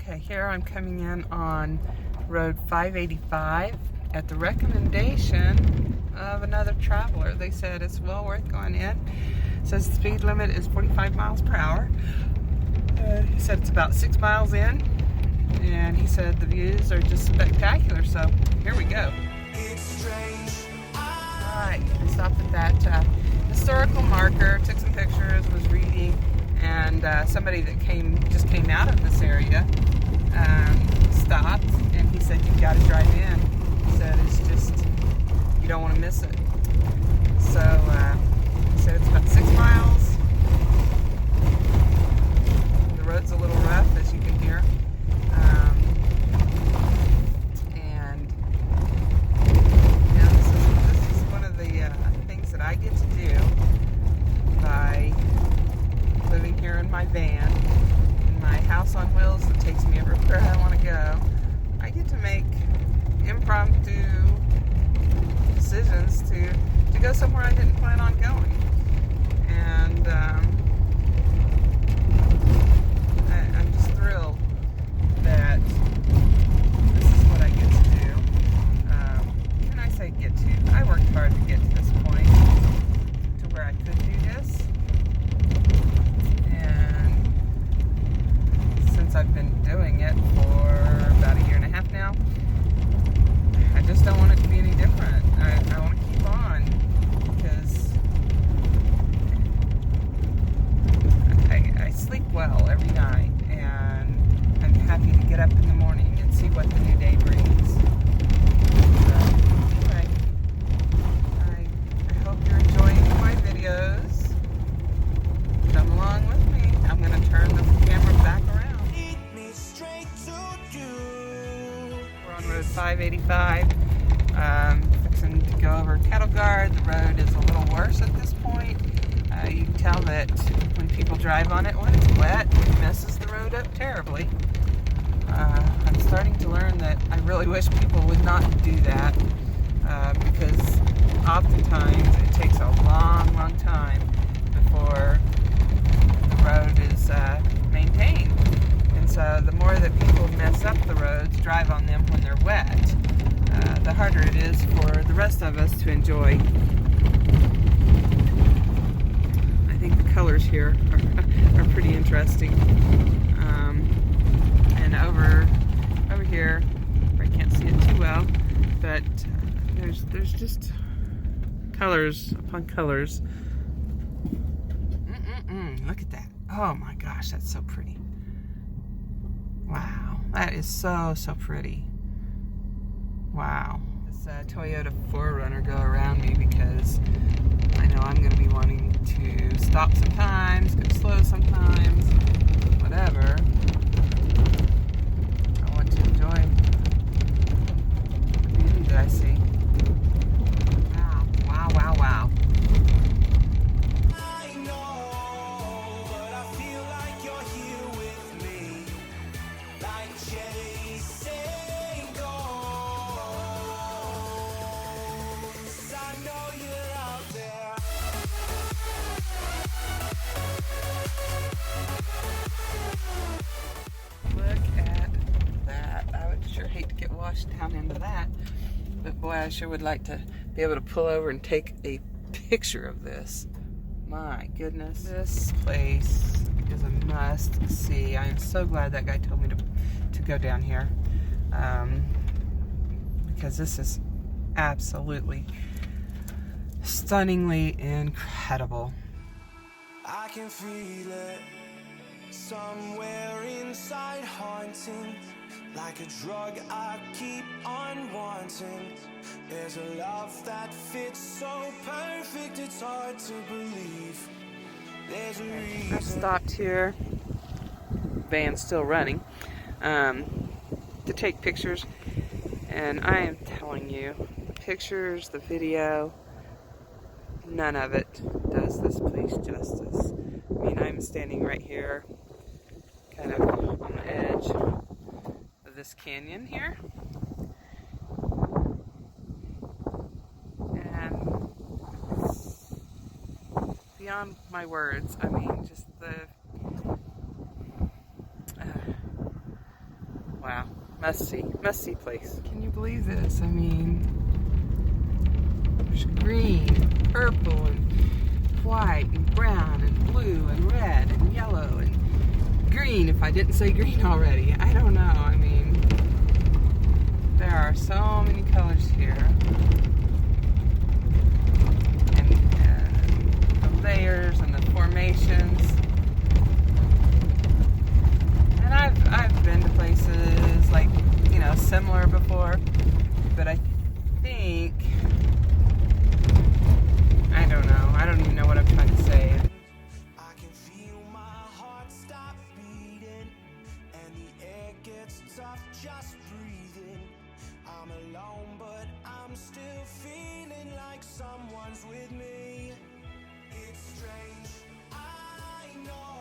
Okay, here I'm coming in on Road 585 at the recommendation of another traveler. They said it's well worth going in. It says the speed limit is 45 miles per hour. He said it's about 6 miles in, and he said the views are just spectacular, so here we go. Alright, I stopped at that historical marker, took some pictures, was reading, and somebody that just came out of this area stopped, and he said, "You've got to drive in." He said, "It's just, you don't want to miss it." So he said it's about 6 miles. The road's a little rough, as you can hear. And you know, this is one of the things that I get to do by living here in my van, in my house on wheels that takes me everywhere I want to go. I get to make impromptu decisions to go somewhere I didn't plan on going. And I'm just thrilled that this is what I get to do. When I say get to, I worked hard to get to this point, to where I could do this. And since I've been doing it for about a year and a half now, I just don't want it to be any different. I want to keep on, because I sleep well every night, and I'm happy to get up in the morning and see what the new day brings. So, anyway, I hope you're enjoying my videos. Come along with me. I'm going to turn the camera back around. We're on Road 585. Fixing to go over cattle guard. The road is a little worse at this point. You can tell that when people drive on it, when it's wet, it messes the road up terribly. I'm starting to learn that I really wish people would not do that, because oftentimes it takes a long, long time before the road is maintained. And so the more that people mess up the roads, drive on them when they're wet, the harder it is for the rest of us to enjoy. I think the colors here are pretty interesting. And over here, I can't see it too well, but there's just colors upon colors. Look at that. Oh my gosh, that's so pretty. Wow, that is so pretty. Wow. This Toyota 4Runner go around me because I know I'm going to be wanting to stop sometimes, go slow sometimes, whatever. I want to enjoy the beauty that I see. Wow, wow, wow, wow. Hate to get washed down into that, but boy, I sure would like to be able to pull over and take a picture of this. My goodness, this place is a must see. I am so glad that guy told me to go down here, because this is absolutely stunningly incredible. I can feel it somewhere inside, haunting. Like a drug I keep on wanting. There's a love that fits so perfect, it's hard to believe. There's a reason. I've stopped here, van's still running, to take pictures, and I am telling you, the pictures, the video, none of it does this place justice. I mean, I'm standing right here, kind of on the edge of this canyon here, and it's beyond my words. I mean, just Wow, must see place. Can you believe this? I mean, there's green, purple, and white, and brown, and blue, and red, and yellow, and green, if I didn't say green already. I don't know. I mean, there are so many colors here. And the layers and the formations. And I've been to places like, you know, similar before, but I think, I don't know. I don't even know what I'm trying to say. I can feel my heart stop beating, and the air gets tough just breathing. I'm alone, but I'm still feeling like someone's with me. It's strange, I know,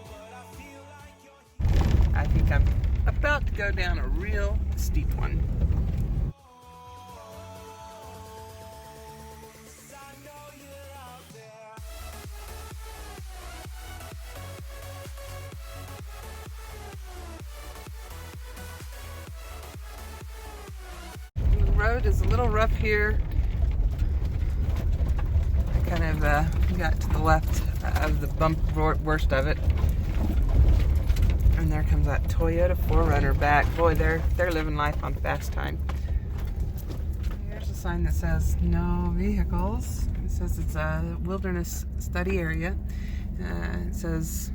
but I feel like you're here. I think I'm about to go down a real steep one. I know you're out there. The road is a little rough here. I kind of got to the left of the bump worst of it. And there comes that Toyota 4Runner back. Boy, they're living life on fast time. Here's a sign that says no vehicles. It says it's a wilderness study area. It says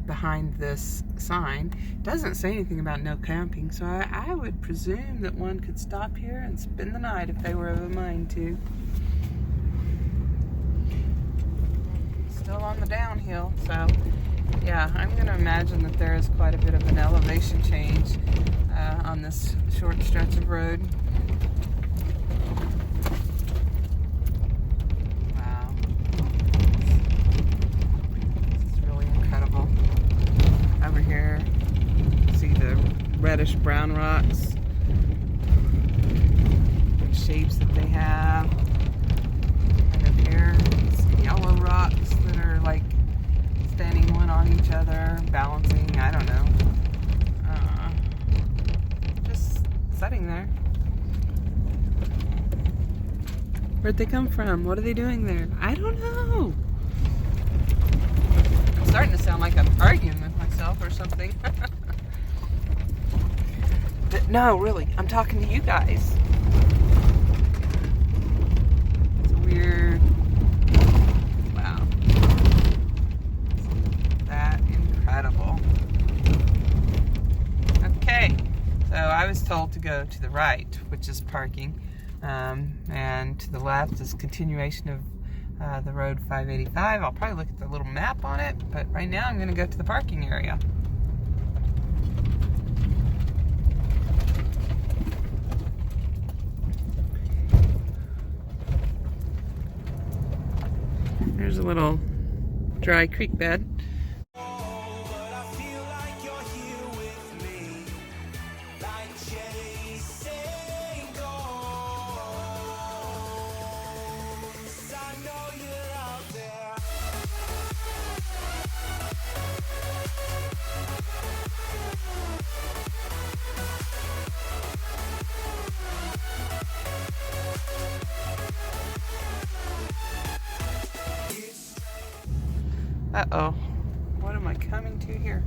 behind this sign. It doesn't say anything about no camping, so I would presume that one could stop here and spend the night if they were of a mind to. Still on the downhill, so yeah, I'm going to imagine that there is quite a bit of an elevation change on this short stretch of road. Wow. This is really incredible. Over here, see the reddish brown rocks, the shapes that they have. And up here, some yellow rocks that are like standing one on each other, balancing, I don't know. Just sitting there. Where'd they come from? What are they doing there? I don't know. It's starting to sound like I'm arguing with myself or something. But no, really, I'm talking to you guys. It's weird. Wow. That incredible. Okay, so I was told to go to the right, which is parking, and to the left is continuation of the road 585. I'll probably look at the little map on it, but right now I'm going to go to the parking area. There's a little dry creek bed. But I feel like you're here with me, like chasing ghosts. I know you're out there. Uh-oh. What am I coming to here?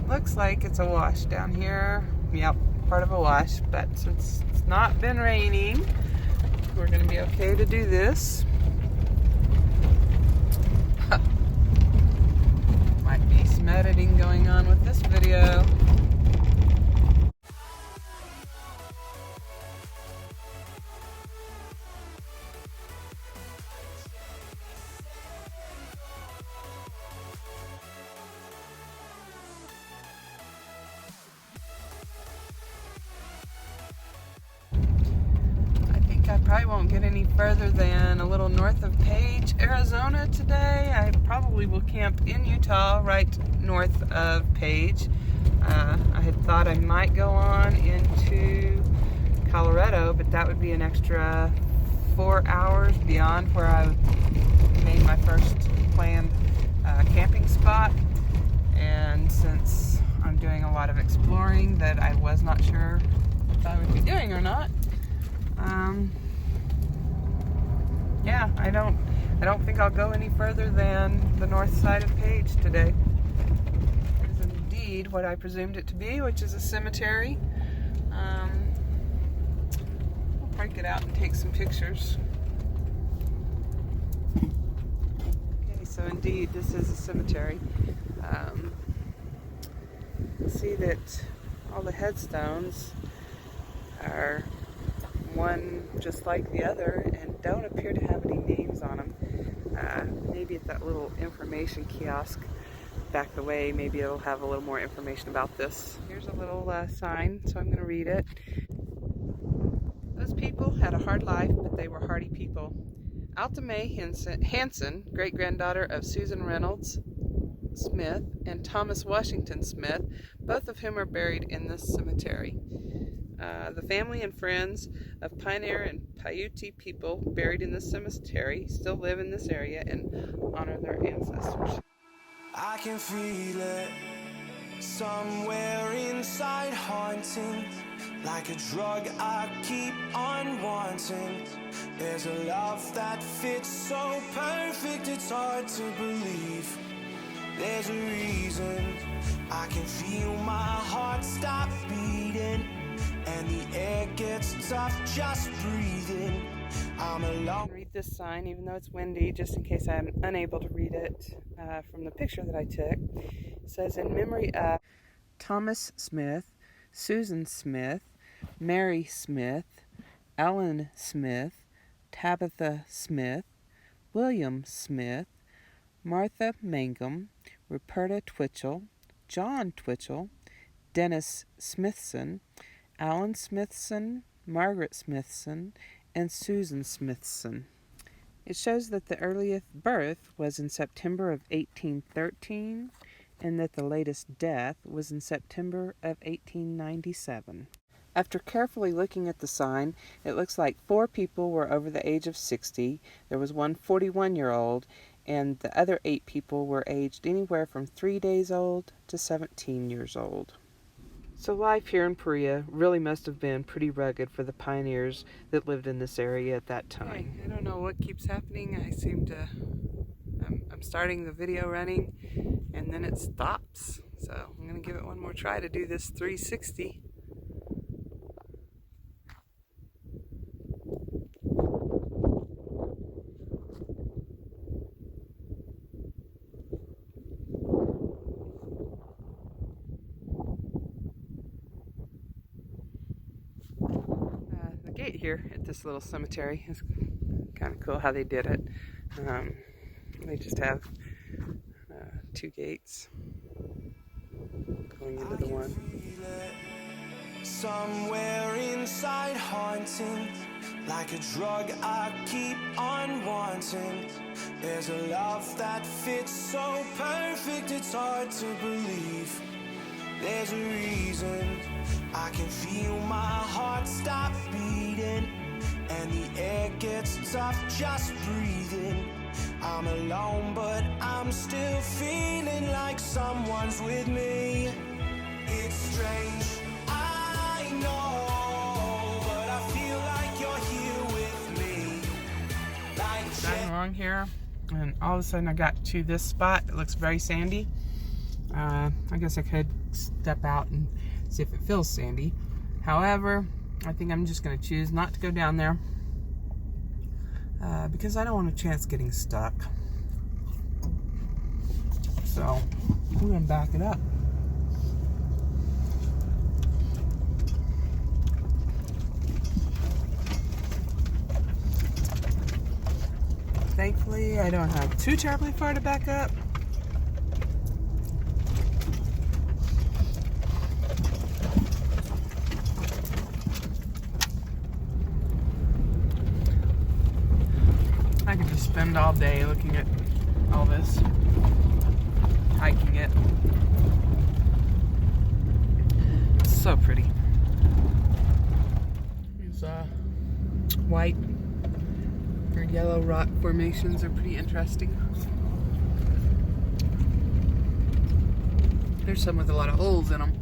Looks like it's a wash down here. Yep, part of a wash, but since it's not been raining, we're going to be okay to do this. Might be some editing going on with this video. I probably won't get any further than a little north of Page, Arizona today. I probably will camp in Utah, right north of Page. I had thought I might go on into Colorado, but that would be an extra 4 hours beyond where I made my first planned camping spot. And since lot of exploring that I was not sure if I would be doing or not. Yeah, I don't think I'll go any further than the north side of Page today. It is indeed what I presumed it to be, which is a cemetery. We'll probably get out and take some pictures. Okay, so indeed, this is a cemetery. You'll see that all the headstones are one just like the other and don't appear to have any names on them. Maybe at that little information kiosk back the way, maybe it'll have a little more information about this. Here's a little sign, so I'm going to read it. Those people had a hard life, but they were hardy people. Alta Mae Hanson, great-granddaughter of Susan Reynolds Smith and Thomas Washington Smith, both of whom are buried in this cemetery. The family and friends of Pioneer and Paiute people buried in this cemetery still live in this area and honor their ancestors. I can feel it somewhere inside, haunting like a drug I keep on wanting. There's a love that fits so perfect it's hard to believe. There's a reason I can feel my heart stop beating, and the air gets tough just breathing. I'm alone. Read this sign, even though it's windy, just in case I'm unable to read it from the picture that I took. It says, in memory of Thomas Smith, Susan Smith, Mary Smith, Ellen Smith, Tabitha Smith, William Smith, Martha Mangum, Ruperta Twitchell, John Twitchell, Dennis Smithson, Alan Smithson, Margaret Smithson, and Susan Smithson. It shows that the earliest birth was in September of 1813 and that the latest death was in September of 1897. After carefully looking at the sign, it looks like 4 people were over the age of 60. There was one 41-year-old, and the other 8 people were aged anywhere from 3 days old to 17 years old. So life here in Paria really must have been pretty rugged for the pioneers that lived in this area at that time. Okay, I don't know what keeps happening. I'm starting the video running and then it stops. So I'm going to give it one more try to do this 360. Gate here at this little cemetery is kind of cool how they did it. They just have 2 gates going into the one. Somewhere inside, haunting like a drug I keep on wanting. There's a love that fits so perfect it's hard to believe. There's a reason I can feel my heart stop beating, and the air gets tough just breathing. I'm alone, but I'm still feeling like someone's with me. It's strange, I know, but I feel like you're here with me. Like Driving along here, and all of a sudden I got to this spot. It looks very sandy. I guess I could step out and see if it feels sandy. However, I think I'm just going to choose not to go down there because I don't want a chance getting stuck. So I'm going to back it up. Thankfully, I don't have too terribly far to back up. I could just spend all day looking at all this, hiking it. It's so pretty. These white or yellow rock formations are pretty interesting. There's some with a lot of holes in them.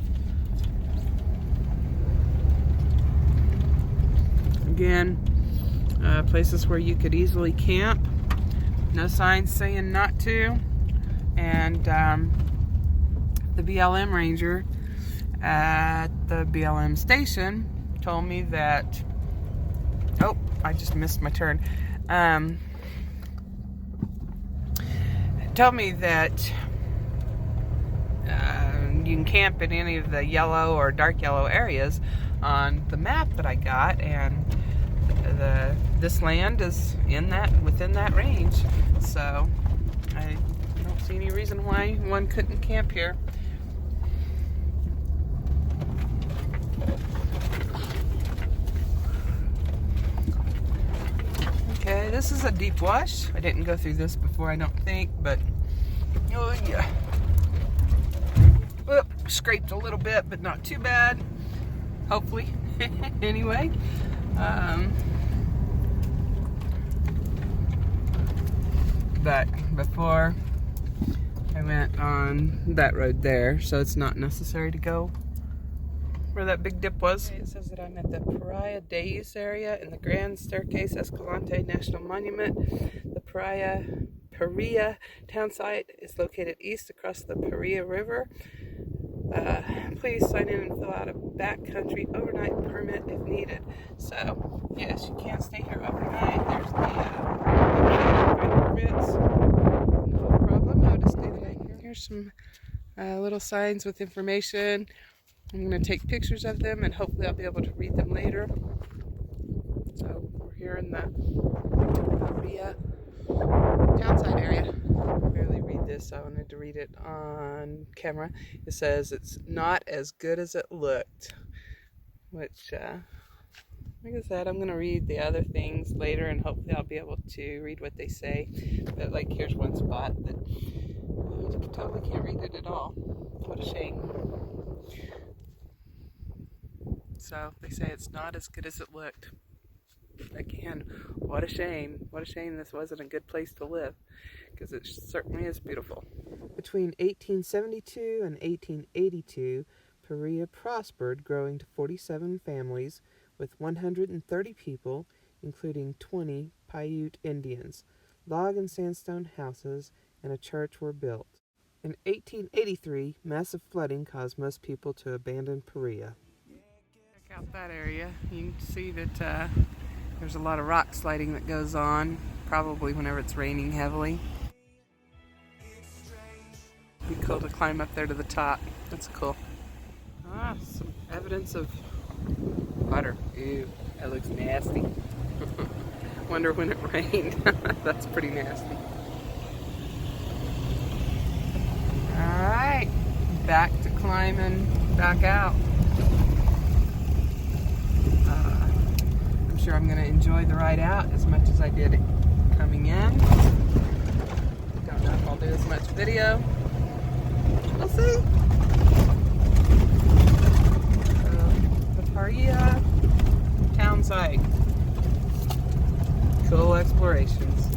Again, places where you could easily camp. No signs saying not to. And the BLM ranger at the BLM station told me that, oh, I just missed my turn. Told me that you can camp in any of the yellow or dark yellow areas on the map that I got, and this land is within that range. So I don't see any reason why one couldn't camp here. Okay, this is a deep wash. I didn't go through this before, I don't think, but oh yeah. Well, scraped a little bit, but not too bad. Hopefully. Anyway. But before I went on that road there, so it's not necessary to go where that big dip was. Okay, it says that I'm at the Paria area in the Grand Staircase Escalante National Monument. The Paria Town site is located east across the Paria River. Please sign in and fill out a backcountry overnight permit if needed. So, yes, you can stay here overnight. There's the permits. No problem. I'll just stay the night here. Here's some little signs with information. I'm going to take pictures of them and hopefully I'll be able to read them later. So, we're here in the Paria Townside area. I barely read this, so I wanted to read it on camera. It says it's not as good as it looked, which, like I said, I'm going to read the other things later and hopefully I'll be able to read what they say. But, like, here's one spot that you totally can't read it at all. What a shame. So, they say it's not as good as it looked. Again, what a shame. What a shame this wasn't a good place to live, because it certainly is beautiful. Between 1872 and 1882, Paria prospered, growing to 47 families with 130 people, including 20 Paiute Indians. Log and sandstone houses and a church were built. In 1883, massive flooding caused most people to abandon Paria. Check out that area. You can see that there's a lot of rock sliding that goes on, probably whenever it's raining heavily. It'd be cool to climb up there to the top. That's cool. Ah, some evidence of water. Ew, that looks nasty. Wonder when it rained. That's pretty nasty. Alright, back to climbing back out. I'm sure I'm going to enjoy the ride out as much as I did coming in. Don't know if I'll do as much video. We'll see. The Paria Town site. Cool explorations.